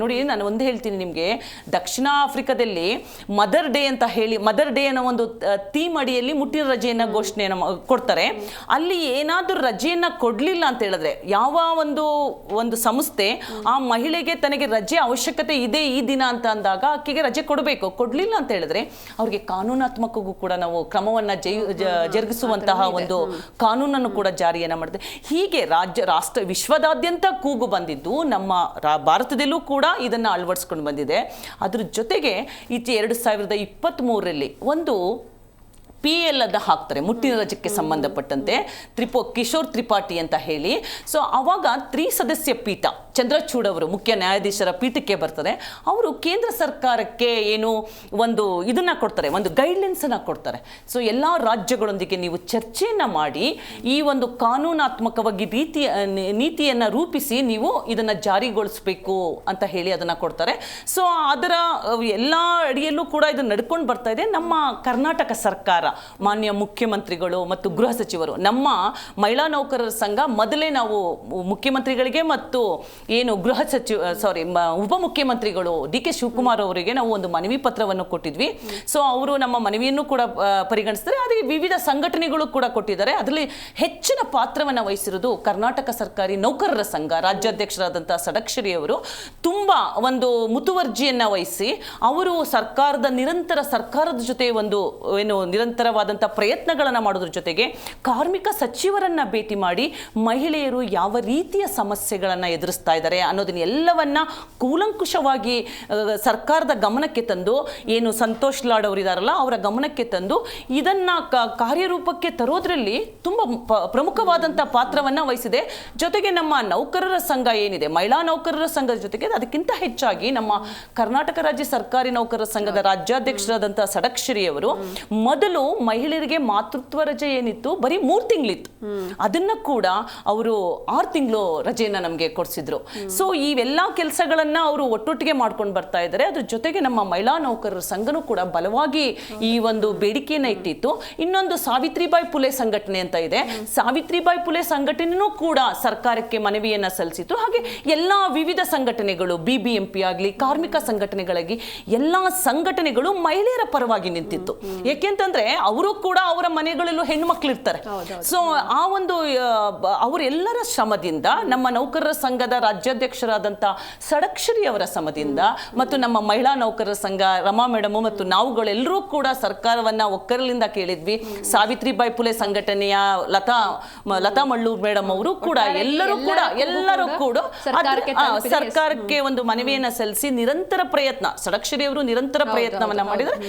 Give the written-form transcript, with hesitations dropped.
ನೋಡಿ, ನಾನು ಒಂದು ಹೇಳ್ತೀನಿ ನಿಮಗೆ, ದಕ್ಷಿಣ ಆಫ್ರಿಕಾದಲ್ಲಿ ಮದರ್ ಡೇ ಅಂತ ಹೇಳಿ, ಮದರ್ ಡೇ ಅನ್ನೋ ಒಂದು ಥೀಮ್ ಅಡಿಯಲ್ಲಿ ಮುಟ್ಟಿನ ರಜೆಯನ್ನ ಘೋಷಣೆಯನ್ನು ಕೊಡ್ತಾರೆ. ಅಲ್ಲಿ ಏನಾದರೂ ರಜೆಯನ್ನ ಕೊಡ್ಲಿಲ್ಲ ಅಂತ ಹೇಳಿದ್ರೆ, ಯಾವ ಒಂದು ಸಂಸ್ಥೆ ಆ ಮಹಿಳೆಗೆ ತನಗೆ ರಜೆ ಅವಶ್ಯಕತೆ ಇದೆ ಈ ದಿನ ಅಂತ ಅಂದಾಗ ಆಕೆಗೆ ರಜೆ ಕೊಡಬೇಕು. ಕೊಡ್ಲಿಲ್ಲ ಅಂತ ಹೇಳಿದ್ರೆ ಅವ್ರಿಗೆ ಕಾನೂನಾತ್ಮಕಗೂ ಕೂಡ ನಾವು ಕ್ರಮವನ್ನ ಜರುಗಿಸುವಂತಹ ಒಂದು ಕಾನೂನನ್ನು ಕೂಡ ಜಾರಿಯನ್ನ ಮಾಡಿದೆ. ಹೀಗೆ ವಿಶ್ವದಾದ್ಯಂತ ಕೂಗು ಬಂದಿದ್ದು, ನಮ್ಮ ಭಾರತದಲ್ಲೂ ಕೂಡ ಇದನ್ನ ಅಳವಡಿಸ್ಕೊಂಡು ಬಂದಿದೆ. ಅದ್ರ ಜೊತೆಗೆ 2023ರಲ್ಲಿ ಒಂದು PL ಅದ ಹಾಕ್ತಾರೆ ಮುಟ್ಟಿನ ರಜಕ್ಕೆ ಸಂಬಂಧಪಟ್ಟಂತೆ, ಕಿಶೋರ್ ತ್ರಿಪಾಠಿ ಅಂತ ಹೇಳಿ. ಸೊ ಅವಾಗ 3 ಸದಸ್ಯ ಪೀಠ, ಚಂದ್ರಚೂಡ್ ಅವರು ಮುಖ್ಯ ನ್ಯಾಯಾಧೀಶರ ಪೀಠಕ್ಕೆ ಬರ್ತಾರೆ. ಅವರು ಕೇಂದ್ರ ಸರ್ಕಾರಕ್ಕೆ ಏನು ಇದನ್ನ ಕೊಡ್ತಾರೆ, ಒಂದು ಗೈಡ್ಲೈನ್ಸ್ ಅನ್ನ ಕೊಡ್ತಾರೆ. ಸೊ ಎಲ್ಲ ರಾಜ್ಯಗಳೊಂದಿಗೆ ನೀವು ಚರ್ಚೆಯನ್ನ ಮಾಡಿ ಈ ಒಂದು ಕಾನೂನಾತ್ಮಕವಾಗಿ ನೀತಿಯನ್ನ ರೂಪಿಸಿ ನೀವು ಇದನ್ನ ಜಾರಿಗೊಳಿಸಬೇಕು ಅಂತ ಹೇಳಿ ಅದನ್ನ ಕೊಡ್ತಾರೆ. ಸೊ ಅದರ ಎಲ್ಲ ಅಡಿಯಲ್ಲೂ ಕೂಡ ಇದು ನಡ್ಕೊಂಡು ಬರ್ತಾ ಇದೆ. ನಮ್ಮ ಕರ್ನಾಟಕ ಸರ್ಕಾರ, ಮಾನ್ಯ ಮುಖ್ಯಮಂತ್ರಿಗಳು ಮತ್ತು ಗೃಹ ಸಚಿವರು, ನಮ್ಮ ಮಹಿಳಾ ನೌಕರರ ಸಂಘ ಮೊದಲೇ ನಾವು ಮುಖ್ಯಮಂತ್ರಿಗಳಿಗೆ ಮತ್ತು ಏನು ಉಪಮುಖ್ಯಮಂತ್ರಿಗಳು DK ಶಿವಕುಮಾರ್ ಅವರಿಗೆ ನಾವು ಒಂದು ಮನವಿ ಪತ್ರವನ್ನು ಕೊಟ್ಟಿದ್ವಿ. ಸೊ ಅವರು ನಮ್ಮ ಮನವಿಯನ್ನು ಕೂಡ ಪರಿಗಣಿಸಿದರೆ, ಅದೇ ವಿವಿಧ ಸಂಘಟನೆಗಳು ಕೂಡ ಕೊಟ್ಟಿದ್ದಾರೆ. ಅದರಲ್ಲಿ ಹೆಚ್ಚಿನ ಪಾತ್ರವನ್ನು ವಹಿಸಿರುವುದು ಕರ್ನಾಟಕ ಸರ್ಕಾರಿ ನೌಕರರ ಸಂಘ ರಾಜ್ಯಾಧ್ಯಕ್ಷರಾದಂತಹ ಷಡಕ್ಷರಿ ಅವರು. ತುಂಬಾ ಒಂದು ಮುತುವರ್ಜಿಯನ್ನ ವಹಿಸಿ ಅವರು ಸರ್ಕಾರದ ಜೊತೆ ನಿರಂತರವಾದಂತಹ ಪ್ರಯತ್ನಗಳನ್ನು ಮಾಡೋದ್ರ ಜೊತೆಗೆ ಕಾರ್ಮಿಕ ಸಚಿವರನ್ನ ಭೇಟಿ ಮಾಡಿ ಮಹಿಳೆಯರು ಯಾವ ರೀತಿಯ ಸಮಸ್ಯೆಗಳನ್ನು ಎದುರಿಸ್ತಾ ಇದ್ದಾರೆ ಅನ್ನೋದನ್ನ ಎಲ್ಲವನ್ನ ಕೂಲಂಕುಷವಾಗಿ ಸರ್ಕಾರದ ಗಮನಕ್ಕೆ ತಂದು, ಏನು ಸಂತೋಷ್ ಲಾಡ್ ಅವರಿದಾರಲ್ಲ ಅವರ ಗಮನಕ್ಕೆ ತಂದು ಇದನ್ನ ಕಾರ್ಯರೂಪಕ್ಕೆ ತರೋದ್ರಲ್ಲಿ ತುಂಬಾ ಪ್ರಮುಖವಾದಂತಹ ಪಾತ್ರವನ್ನ ವಹಿಸಿದೆ. ಜೊತೆಗೆ ನಮ್ಮ ನೌಕರರ ಸಂಘ ಏನಿದೆ, ಮಹಿಳಾ ನೌಕರರ ಸಂಘದ ಜೊತೆಗೆ ಅದಕ್ಕಿಂತ ಹೆಚ್ಚಾಗಿ ನಮ್ಮ ಕರ್ನಾಟಕ ರಾಜ್ಯ ಸರ್ಕಾರಿ ನೌಕರರ ಸಂಘದ ರಾಜ್ಯಾಧ್ಯಕ್ಷರಾದಂತಹ ಷಡಕ್ಷರಿ ಅವರು ಮೊದಲು ಮಹಿಳೆಯರಿಗೆ ಮಾತೃತ್ವ ರಜೆ ಏನಿತ್ತು ಬರೀ 3 ತಿಂಗಳಿತ್ತು, ಅದನ್ನ ಕೂಡ ಅವರು 6 ತಿಂಗಳು ರಜೆಯನ್ನ ನಮಗೆ ಕೊಡಿಸಿದ್ರು. ಸೊ ಇವೆಲ್ಲಾ ಕೆಲಸಗಳನ್ನ ಅವರು ಒಟ್ಟೊಟ್ಟಿಗೆ ಮಾಡ್ಕೊಂಡು ಬರ್ತಾ ಇದ್ದಾರೆ. ಅದ್ರ ಜೊತೆಗೆ ನಮ್ಮ ಮಹಿಳಾ ನೌಕರರ ಸಂಘನೂ ಕೂಡ ಬಲವಾಗಿ ಈ ಒಂದು ಬೇಡಿಕೆಯನ್ನ ಇಟ್ಟಿತ್ತು. ಇನ್ನೊಂದು ಸಾವಿತ್ರಿಬಾಯಿ ಫುಲೆ ಸಂಘಟನೆ ಅಂತ ಇದೆ. ಸಾವಿತ್ರಿಬಾಯಿ ಫುಲೆ ಸಂಘಟನೆನೂ ಕೂಡ ಸರ್ಕಾರಕ್ಕೆ ಮನವಿಯನ್ನ ಸಲ್ಲಿಸಿತು. ಹಾಗೆ ಎಲ್ಲಾ ವಿವಿಧ ಸಂಘಟನೆಗಳು, BBMP ಆಗಲಿ, ಕಾರ್ಮಿಕ ಸಂಘಟನೆಗಳಾಗಿ ಎಲ್ಲಾ ಸಂಘಟನೆಗಳು ಮಹಿಳೆಯರ ಪರವಾಗಿ ನಿಂತಿತ್ತು. ಯಾಕೆಂತಂದ್ರೆ ಅವರು ಕೂಡ ಅವರ ಮನೆಗಳಲ್ಲೂ ಹೆಣ್ಣು ಮಕ್ಕಳು ಇರ್ತಾರೆ. ಸೊ ಆ ಒಂದು ಅವರೆಲ್ಲರ ಶ್ರಮದಿಂದ, ನಮ್ಮ ನೌಕರರ ಸಂಘದ ರಾಜ್ಯಾಧ್ಯಕ್ಷರಾದಂತಹ ಷಡಕ್ಷರಿ ಅವರ ಶ್ರಮದಿಂದ ಮತ್ತು ನಮ್ಮ ಮಹಿಳಾ ನೌಕರರ ಸಂಘ ರಮಾ ಮೇಡಮ್ ಮತ್ತು ನಾವುಗಳೆಲ್ಲರೂ ಕೂಡ ಸರ್ಕಾರವನ್ನ ಒಕ್ಕರಲಿಂದ ಕೇಳಿದ್ವಿ. ಸಾವಿತ್ರಿಬಾಯಿ ಫುಲೆ ಸಂಘಟನೆಯ ಲತಾ ಮಳ್ಳೂರ್ ಮೇಡಮ್ ಅವರು ಕೂಡ ಎಲ್ಲರೂ ಕೂಡ ಸರ್ಕಾರಕ್ಕೆ ಒಂದು ಮನವಿಯನ್ನ ಸಲ್ಲಿಸಿ ನಿರಂತರ ಪ್ರಯತ್ನ, ಷಡಕ್ಷರಿ ಅವರು ನಿರಂತರ ಪ್ರಯತ್ನವನ್ನ ಮಾಡಿದ್ದಾರೆ.